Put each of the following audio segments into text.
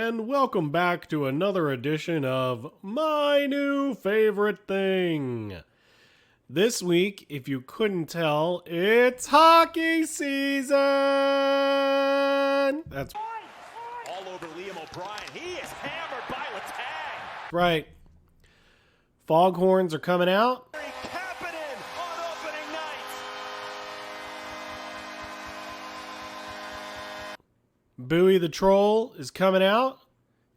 and welcome back to another edition of My New Favorite Thing. This week, if you couldn't tell, it's hockey season! That's all over Liam O'Brien. He is hammered by Letang. right. Foghorns are coming out. Happening on opening night. Bowie the Troll is coming out,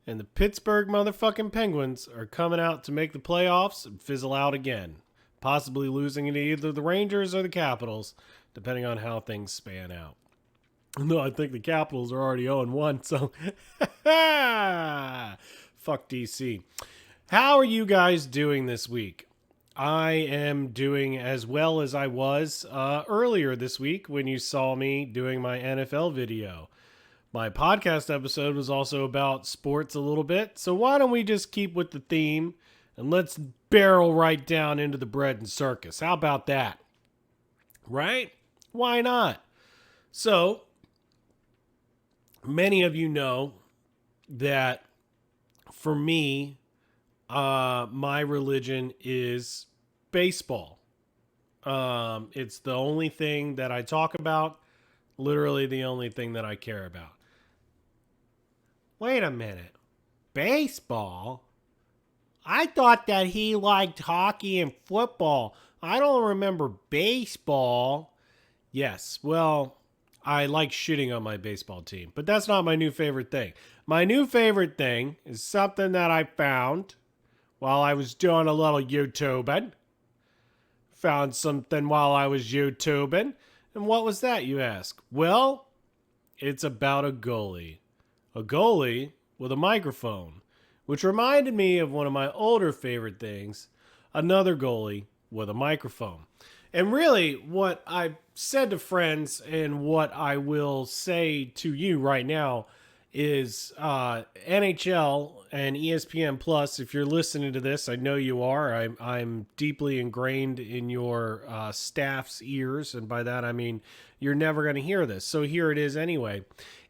and the Pittsburgh motherfucking Penguins are coming out to make the playoffs and fizzle out again, possibly losing to either the Rangers or the Capitals, depending on how things span out. No, I think the Capitals are already 0-1, so fuck DC. How are you guys doing this week? I am doing as well as I was earlier this week when you saw me doing my NFL video. My podcast episode was also about sports a little bit, so why don't we just keep with the theme and let's barrel right down into the bread and circus. How about that? Right? Why not? So, many of you know that for me, my religion is baseball. It's the only thing that I talk about, literally the only thing that I care about. Wait a minute. Baseball? I thought that he liked hockey and football. I don't remember baseball. Yes, well, I like shitting on my baseball team, but that's not my new favorite thing. My new favorite thing is something that I found while I was doing a little YouTubing. Found something while I was YouTubing. And what was that, you ask? Well, it's about a goalie. A goalie with a microphone, which reminded me of one of my older favorite things, another goalie with a microphone. And really, what I've said to friends and what I will say to you right now is NHL and ESPN Plus. If you're listening to this, I know you are. I'm deeply ingrained in your staff's ears, and by that I mean you're never going to hear this. So here it is anyway.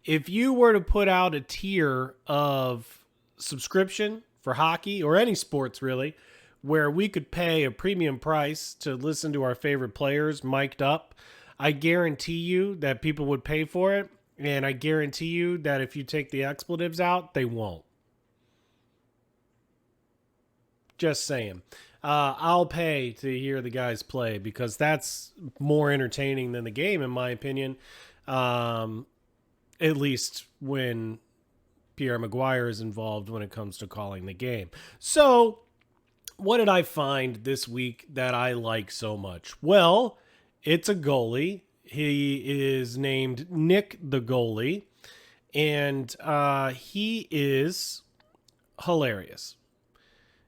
If you were to put out a tier of subscription for hockey or any sports really, where we could pay a premium price to listen to our favorite players mic'd up, I guarantee you that people would pay for it. And I guarantee you that if you take the expletives out, they won't. Just saying. I'll pay to hear the guys play because that's more entertaining than the game, in my opinion. At least when Pierre Maguire is involved when it comes to calling the game. So, what did I find this week that I like so much? Well, it's a goalie. He is named Nick the Goalie, and he is hilarious.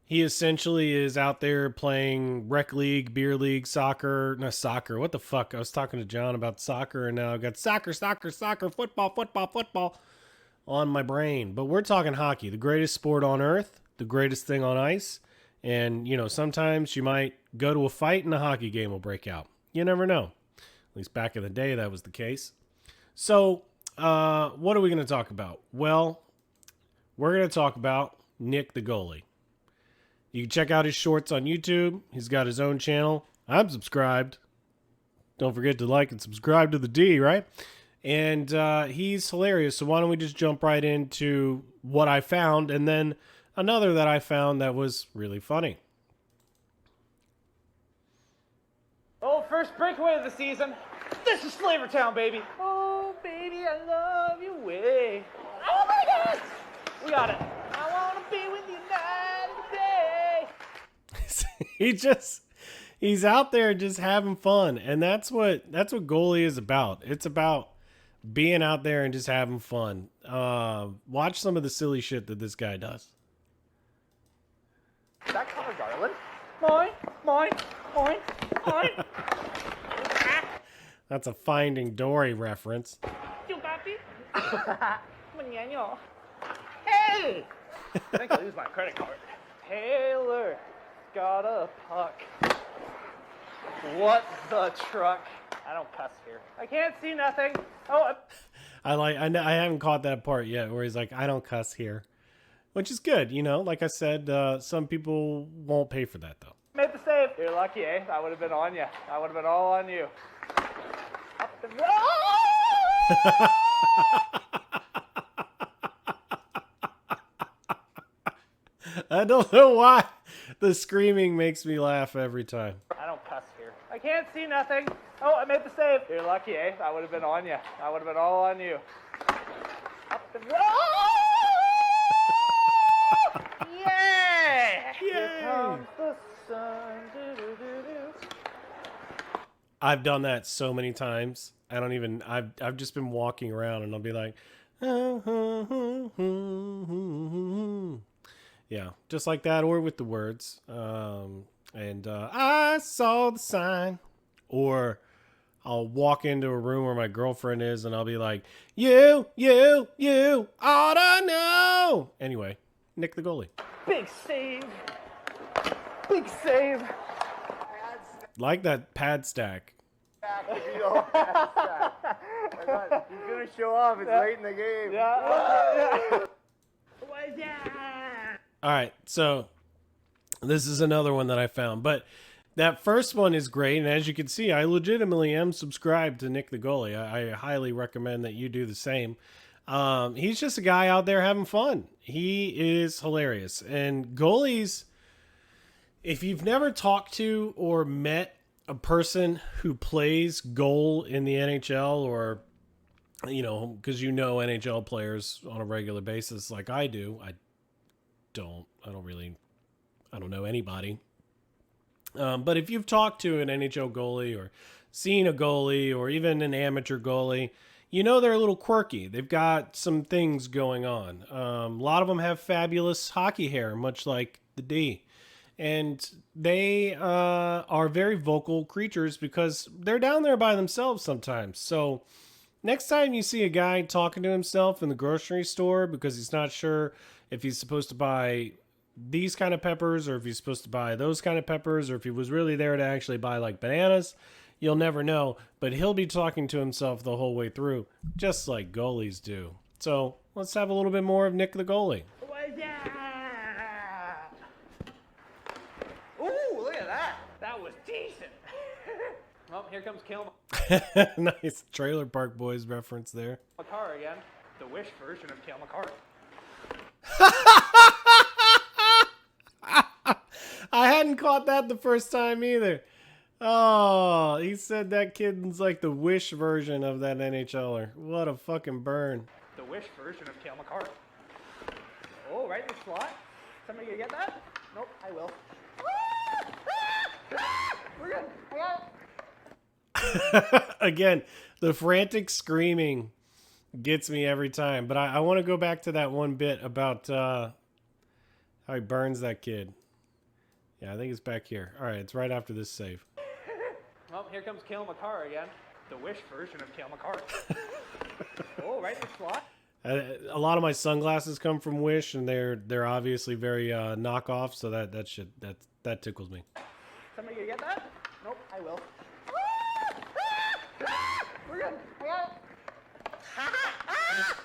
He essentially is out there playing rec league, beer league, soccer. Not soccer. What the fuck? I was talking to John about soccer, and now I've got soccer, football on my brain. But we're talking hockey, the greatest sport on earth, the greatest thing on ice. And, you know, sometimes you might go to a fight and a hockey game will break out. You never know. At least back in the day, that was the case. So, what are we going to talk about? Well, we're going to talk about Nick the Goalie. You can check out his shorts on YouTube. He's got his own channel. I'm subscribed. Don't forget to like and subscribe to the D, right? And he's hilarious. So why don't we just jump right into what I found and then another that I found that was really funny. Oh, first breakaway of the season. This is Flavortown, baby. Oh, baby, I love you way. Oh, my God. We got it. I want to be with you night and day. He's out there just having fun. And that's what goalie is about. It's about being out there and just having fun. Watch some of the silly shit that this guy does. Is that Connor Garland? Mine. That's a Finding Dory reference. You got me? Hey! I think I'll use my credit card. Taylor got a puck. What the truck? I don't cuss here. I can't see nothing. Oh, I haven't caught that part yet where he's like, I don't cuss here, which is good. You know, like I said, some people won't pay for that though. Made the save. You're lucky, eh? That would have been on you. That would have been all on you. Up the... I don't know why the screaming makes me laugh every time. I don't cuss here. I can't see nothing. Oh, I made the save. You're lucky, eh? That would have been on you. That would have been all on you. Up the... Yeah! Here comes the sun. I've done that so many times. I've just been walking around and I'll be like, yeah, just like that, or with the words. I saw the sign. Or I'll walk into a room where my girlfriend is and I'll be like, you ought to know. Anyway, Nick the goalie. Big save. Big save. Like that pad stack. He's gonna show off. It's late in the game. Yeah. All right, so this is another one that I found, but that first one is great, and as you can see, I legitimately am subscribed to Nick the Goalie. I highly recommend that you do the same. He's just a guy out there having fun. He is hilarious, and goalies, if you've never talked to or met a person who plays goal in the NHL, or you know, because you know NHL players on a regular basis like I do. I don't know anybody. But if you've talked to an NHL goalie or seen a goalie or even an amateur goalie, you know they're a little quirky. They've got some things going on. A lot of them have fabulous hockey hair, much like the D. And they are very vocal creatures because they're down there by themselves sometimes. So next time you see a guy talking to himself in the grocery store because he's not sure if he's supposed to buy these kind of peppers or if he's supposed to buy those kind of peppers or if he was really there to actually buy like bananas, you'll never know. But he'll be talking to himself the whole way through, just like goalies do. So let's have a little bit more of Nick the goalie. Ooh, look at that. That was decent. Well, here comes Kill Nice Trailer Park Boys reference there. McCarr again. The Wish version of Kill McCarr. I hadn't caught that the first time either. Oh, he said that kid's like the Wish version of that NHLer. What a fucking burn. The Wish version of Kill McCarr. Oh, right in the slot. Somebody gonna get that? Nope, I will. We're good. I got it. Again, the frantic screaming gets me every time. But I want to go back to that one bit about how he burns that kid. Yeah, I think it's back here. All right, it's right after this save. Well, here comes Kill McCarr again. The Wish version of Kill McCarr. Oh, right in the slot. A lot of my sunglasses come from Wish, and they're obviously very knockoff. So that tickles me. Somebody gonna get that? Nope, I will. We're good. I got it.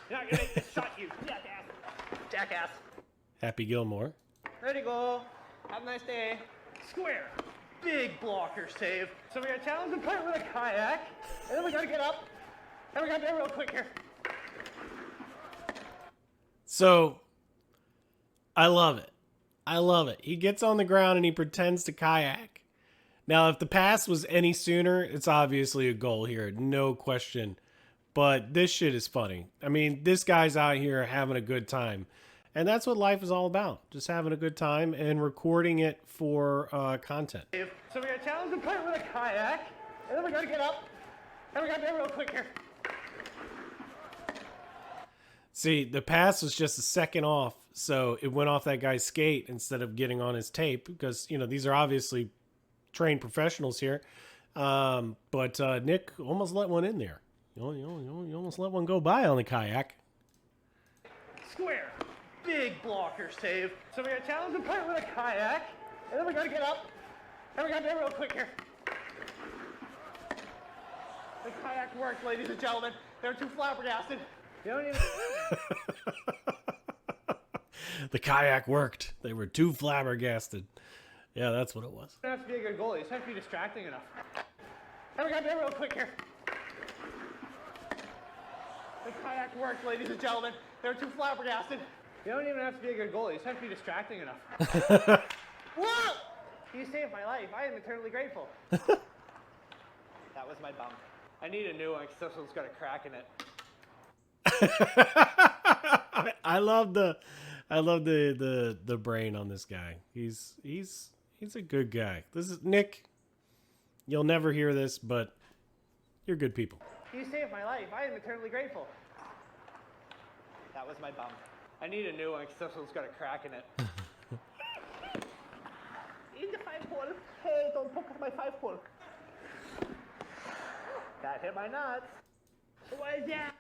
You're not gonna make this shot, you jackass. Jackass. Happy Gilmore. Ready to go. Have a nice day. Square. Big blocker save. So we got challenge and player with a kayak. And then we gotta get up. And we gotta do it real quick here. So I love it. I love it. He gets on the ground and he pretends to kayak. Now, if the pass was any sooner, it's obviously a goal here. No question. But this shit is funny. I mean, this guy's out here having a good time. And that's what life is all about. Just having a good time and recording it for content. So we got challenge and player with a kayak. And then we gotta get up. And we gotta do it real quick here. See, the pass was just a second off. So it went off that guy's skate instead of getting on his tape. Because, you know, these are obviously trained professionals here. But Nick almost let one in there. You almost let one go by on the kayak. Square. Big blocker save. So we got challenge and player with a kayak. And then we gotta get up. And we gotta do it real quick here. The kayak worked, ladies and gentlemen. They're too flabbergasted. They don't even... The kayak worked. They were too flabbergasted. Yeah, that's what it was. You don't have to be a good goalie. You just have to be distracting enough. Have a guy real quick here. The kayak worked, ladies and gentlemen. They're too flabbergasted. You don't even have to be a good goalie. You just have to be distracting enough. Whoa! You saved my life. I am eternally grateful. That was my bum. I need a new one because this one's got a crack in it. I love the brain on this guy. He's a good guy. This is Nick. You'll never hear this, but you're good people. You saved my life. I am eternally grateful. That was my bum. I need a new one because this one's got a crack in it. In the 5-hole. Hey, don't poke at my 5-hole. That hit my nuts. What is that?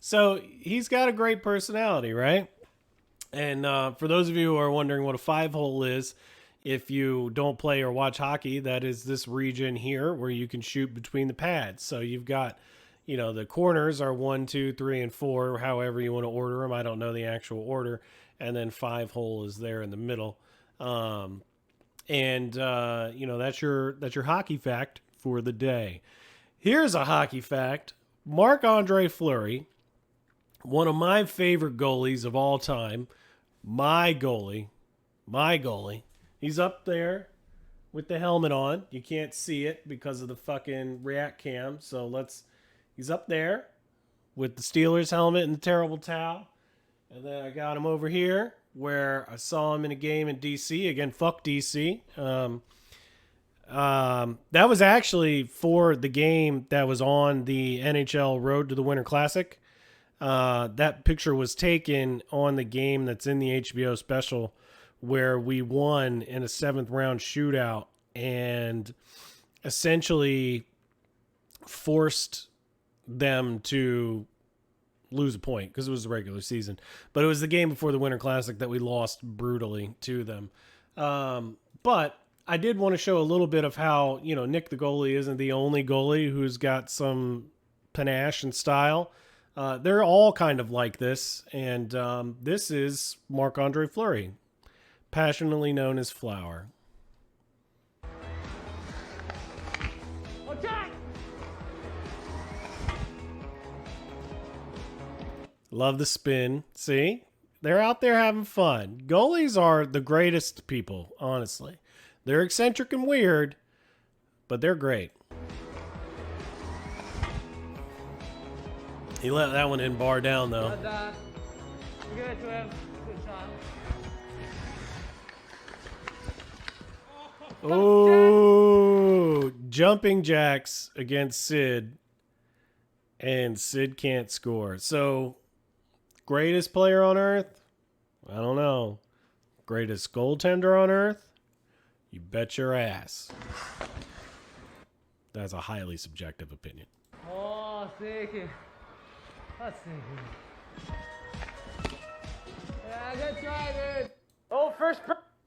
So he's got a great personality, right? And for those of you who are wondering what a 5-hole is, if you don't play or watch hockey, that is this region here where you can shoot between the pads. So you've got, you know, the corners are 1, 2, 3, and 4, however you want to order them. I don't know the actual order. And then 5-hole is there in the middle. You know, that's your hockey fact for the day. Here's a hockey fact. Marc Andre Fleury, one of my favorite goalies of all time, my goalie. He's up there with the helmet on. You can't see it because of the fucking React cam. So he's up there with the Steelers helmet and the terrible towel. And then I got him over here where I saw him in a game in DC. Again, fuck DC. That was actually for the game that was on the NHL Road to the Winter Classic. That picture was taken on the game that's in the HBO special where we won in a 7th round shootout and essentially forced them to lose a point because it was the regular season. But it was the game before the Winter Classic that we lost brutally to them. But I did want to show a little bit of how, you know, Nick the goalie isn't the only goalie who's got some panache and style. They're all kind of like this. And this is Marc Andre Fleury, passionately known as Flower. Okay. Love the spin. See? They're out there having fun. Goalies are the greatest people, honestly. They're eccentric and weird, but they're great. He let that one in bar down, though. Give it to him. Good shot. Oh, jumping jacks against Sid, and Sid can't score. So, greatest player on earth? I don't know. Greatest goaltender on earth? You bet your ass. That's a highly subjective opinion. Oh, sticky. That's sticky. Yeah, good try, dude. Oh, first.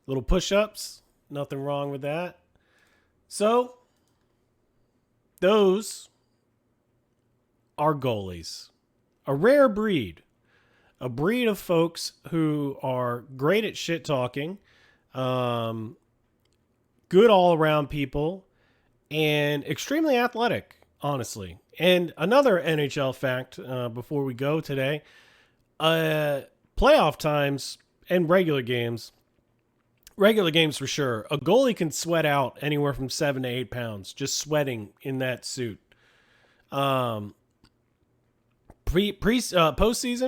Little push-ups. Nothing wrong with that. So, those are goalies. A rare breed. A breed of folks who are great at shit talking, good all-around people, and extremely athletic, honestly. And another NHL fact before we go today, playoff times and regular games for sure, a goalie can sweat out anywhere from 7 to 8 pounds just sweating in that suit. Postseason,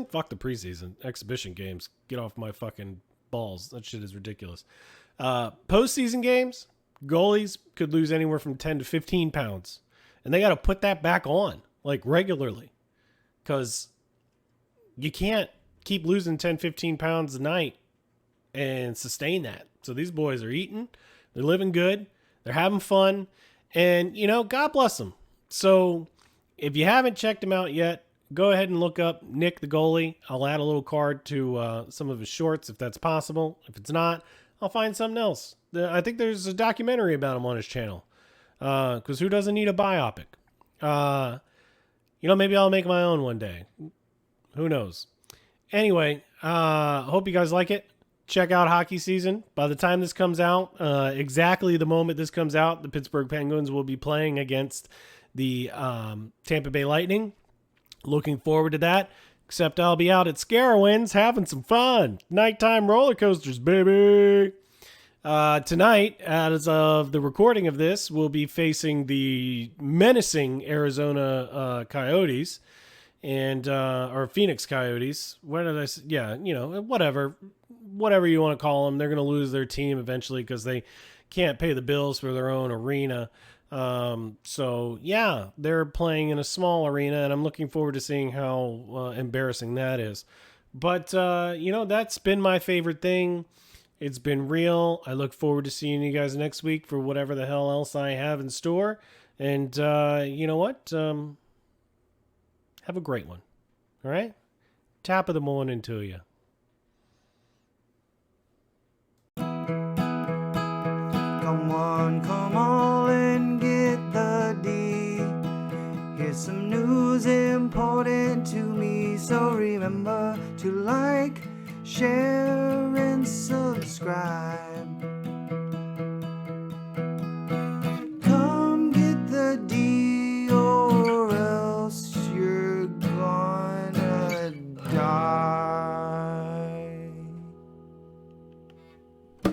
fuck the preseason. Exhibition games, get off my fucking balls. That shit is ridiculous. Postseason games, goalies could lose anywhere from 10 to 15 pounds. And they got to put that back on, like, regularly. Because you can't keep losing 10, 15 pounds a night and sustain that. So these boys are eating. They're living good. They're having fun. And, you know, God bless them. So if you haven't checked him out yet, go ahead and look up Nick the goalie. I'll add a little card to some of his shorts if that's possible. If it's not, I'll find something else. I think there's a documentary about him on his channel. Because who doesn't need a biopic? Maybe I'll make my own one day. Who knows? Anyway, hope you guys like it. Check out hockey season. By the time this comes out, exactly the moment this comes out, the Pittsburgh Penguins will be playing against the Tampa Bay Lightning. Looking forward to that. Except I'll be out at Scarowinds having some fun. Nighttime roller coasters, baby. Tonight, as of the recording of this, we'll be facing the menacing Arizona Coyotes and or Phoenix Coyotes. What did I say? Yeah, whatever you want to call them. They're going to lose their team eventually because they can't pay the bills for their own arena. So yeah, they're playing in a small arena, and I'm looking forward to seeing how embarrassing that is. But that's been my favorite thing. It's been real. I look forward to seeing you guys next week for whatever the hell else I have in store. And you know what? Have a great one. All right? Top of the morning to you. Come on and get the D. Here's some news important to me. So remember to like, share, and subscribe.